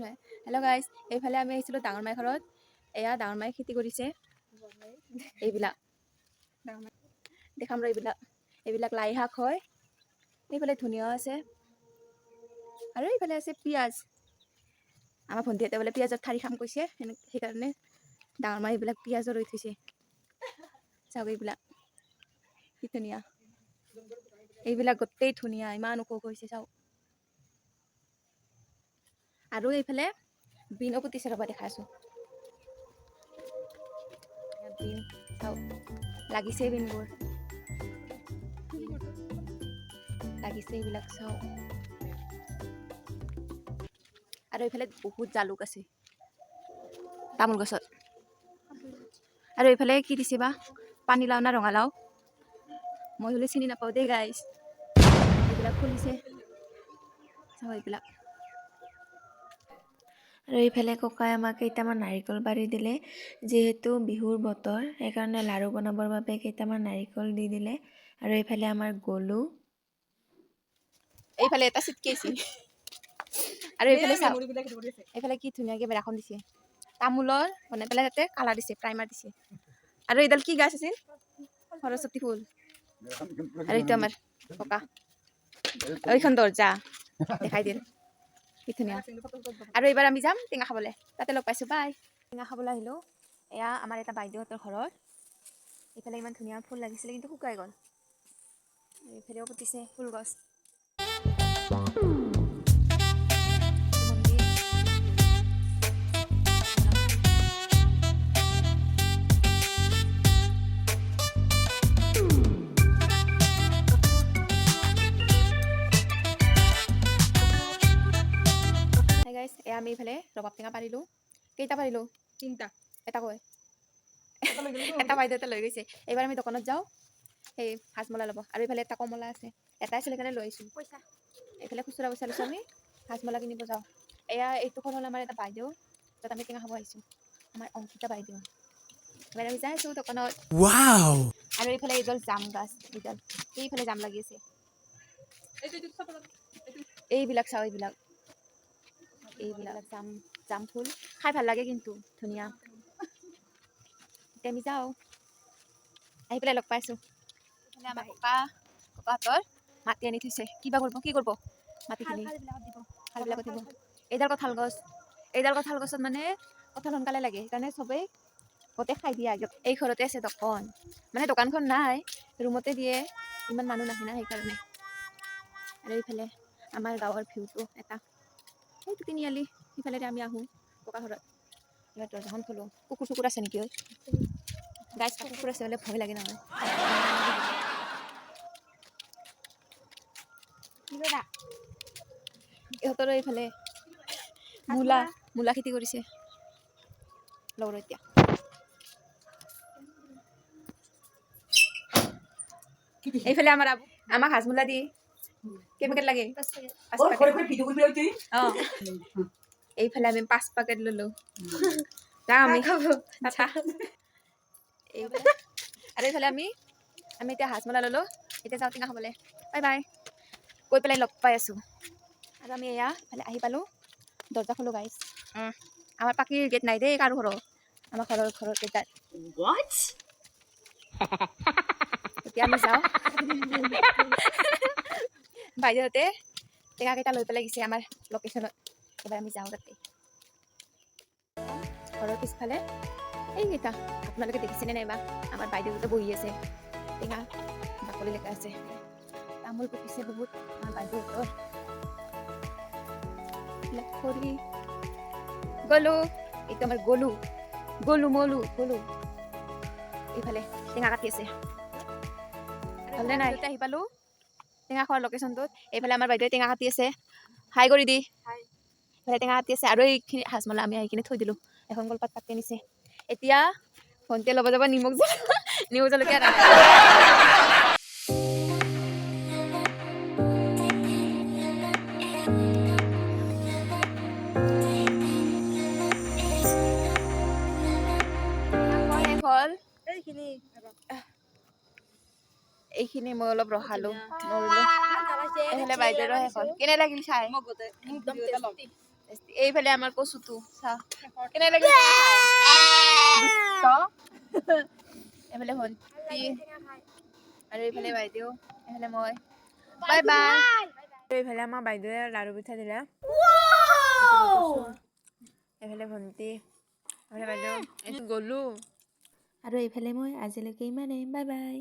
Hello' guys, এইফালে আমি আহিছিলোঁ ডাঙৰ মাই ঘৰত। এয়া ডাঙৰ মায়ে খেতি কৰিছে। এইবিলাক দেখাম ৰ, এইবিলাক লাই শাক হয়। এইফালে ধনিয়াও আছে আৰু এইফালে আছে পিঁয়াজ। আমাৰ ভণ্টিহঁতে বোলে পিঁয়াজৰ ঠাৰি খাম কৈছে, সেইকাৰণে ডাঙৰ মায়ে এইবিলাক পিঁয়াজো ৰুই থৈছে। চাওক এইবিলাক কি ধুনীয়া, এইবিলাক গোটেই ধুনীয়া, ইমান ওখ হৈছে চাওক। আৰু এইফালে বিনো পুতিছে, ৰ'বা দেখাইছোঁ। বিন চাওক, লাগিছে বিনবোৰ, লাগিছে এইবিলাক চাওক। আৰু এইফালে বহুত জালুক আছে তামোল গছত। আৰু এইফালে কি দিছে বা, পানীলাও না ৰঙালাও, মই হ'লে চিনি নাপাওঁ দেই গাইজ। এইবিলাক ফুলিছে চাওক এইবিলাক। আৰু এইফালে ককাই আমাক কেইটামান নাৰিকল পাৰি দিলে, যিহেতু বিহুৰ বতৰ সেইকাৰণে লাৰু বনাবৰ বাবে কেইটামান নাৰিকল দি দিলে। আৰু এইফালে আমাৰ গলু, এইফালে এটা চিটকেছি আৰু এইফালে কি ধুনীয়াকৈ বেৰাখন দিছে, তামোলৰ বনাই পেলাই তাতে কালাৰ দিছে, প্ৰাইমাৰ দিছে। আৰু এইডাল কি গাছ আছিল, সৰস্বতী ফুল। আৰু এইটো আমাৰ ককা, এইখন দৰ্জা দেখাই দিল, কি ধুনীয়া। আৰু এইবাৰ আমি যাম টেঙা খাবলৈ, তাতে লগ পাইছোঁ, বাই। টেঙা খাবলৈ আহিলোঁ, এয়া আমাৰ এটা বাইদেউহঁতৰ ঘৰত। এইফালে ইমান ধুনীয়া ফুল লাগিছিলে কিন্তু শুকাই গ'ল। এইফালেও পুতিছে ফুল গছ। এয়া আমি এইফালে ৰবাব টেঙা পাৰিলোঁ। কেইটা পাৰিলোঁ? 3টা। এটা কয় এটা বাইদেউতে লৈ গৈছে। এইবাৰ আমি দোকানত যাওঁ, সেই হাজমলা ল'ব। আৰু এইফালে এটা কমলা আছে, এটাই আছিলে কাৰণে লৈ আহিছোঁ। পইচা এইফালে খুচুৰা পইচা লৈছোঁ, আমি হাজমলা কিনিব যাওঁ। এয়া এইটোখন হ'ল আমাৰ এটা বাইদেউ, য'ত আমি টেঙা খাব আহিছোঁ, আমাৰ অংকিতা বাইদেউ। এবাৰ আমি যাই আছোঁ দোকানত। আৰু এইফালে এইডাল জাম গাছ, এইফালে জাম লাগি আছে। এইবিলাক চাওঁ, এইবিলাক জাম ফুল খাই ভাল লাগে কিন্তু ধুনীয়া। এতিয়া আমি যাওঁ, আহি পেলাই লগ পাইছোঁ। এইফালে আমাৰ ককাহঁতৰ মাটি আনি থৈছে, কিবা কৰিব, কি কৰিব মাটিখিনি, খালবিলাকত দিব। এইডাল কঁঠাল গছত মানে কঁঠাল সোনকালে লাগে, সেইকাৰণে চবেই গোটেই খাই দিয়ে। এই ঘৰতে আছে দোকান, মানে দোকানখন নাই, ৰুমতে দিয়ে, ইমান মানুহ নাহে না সেইকাৰণে। আৰু এইফালে আমাৰ গাঁৱৰ ভিউটো এটা, সেইটো তিনিআলি, সিফালেৰে আমি আহোঁ ককা ঘৰত। এইবাৰ দৰ্জাখন খোলোঁ, কুকুৰ চুকুৰ আছে নেকি? গাইজ, কুকুৰ আছে বোলে, ভয় লাগে নহয়। ইহঁতৰ এইফালে মূলা খেতি কৰিছে লগৰ এতিয়া। এইফালে আমাক হাজমোলা দি কেইপেকেট লাগে? 5 পেকেট। এইফালে আমি 5 পেকেট ললো। যাওঁ আমি আৰু এইফালে আমি এতিয়া হাজমোলা ললো, এতিয়া যাওঁ টেঙা খাবলৈ। বাই বাই কৈ পেলাই লগ পাই আছোঁ। আৰু আমি এয়া ইফালে আহি পালোঁ, দৰ্জা খোলোঁ গাইজ। আমাৰ পাকিৰ গেট নাই দেই কাৰো ঘৰত, আমাৰ ঘৰৰ গেট। এতিয়া আমি যাওঁ, বাইদেউহঁতে টেঙা কেইটা লৈ পেলাই গৈছে আমাৰ লোকেশ্যনত। এবাৰ আমি যাওঁ তাতে, ঘৰৰ পিছফালে এইকেইটা, আপোনালোকে দেখিছেনে নাইবা, আমাৰ বাইদেউহঁতে বহি আছে, টেঙা বাকলি লেকা আছে, তামোল পুতিছে বহুত আমাৰ বাইদেউহঁতৰ। খৰি গলো, এইটো আমাৰ গলু এইফালে টেঙা কাটি আছে। ভালনে নাই? আহি পালোঁ টেঙা খোৱাৰ লোকেশ্যনটোত। এইফালে আমাৰ বাইদেৱে টেঙা কাটি আছে, হাই কৰি দি। এইফালে টেঙা কাটি আছে, আৰু এইখিনি হাজমলা আমি আহি কিনে থৈ দিলোঁ। এখন কলপাত কাটি আনিছে। এতিয়া ভণ্টিয়ে ল'ব যাব নিমখ জলকীয়া। এইখিনি মই অলপ ৰখালো, এইফালে বাইদেউৰো শেষ হ'ল। কেনে লাগিল খাই? এইফালে আমাৰ কচুটো চা কেনে লাগে এইফালে ভণ্টি আৰু এইফালে বাইদেউ এইফালে মই বাই বাই এইফালে আমাৰ বাইদেউৱে লাড়ু পিঠা দিলে এইফালে ভণ্টি এইফালে বাইদেউ এইটো গ'লো আৰু এইফালে মই আজিলৈকে ইমানেই বাই বাই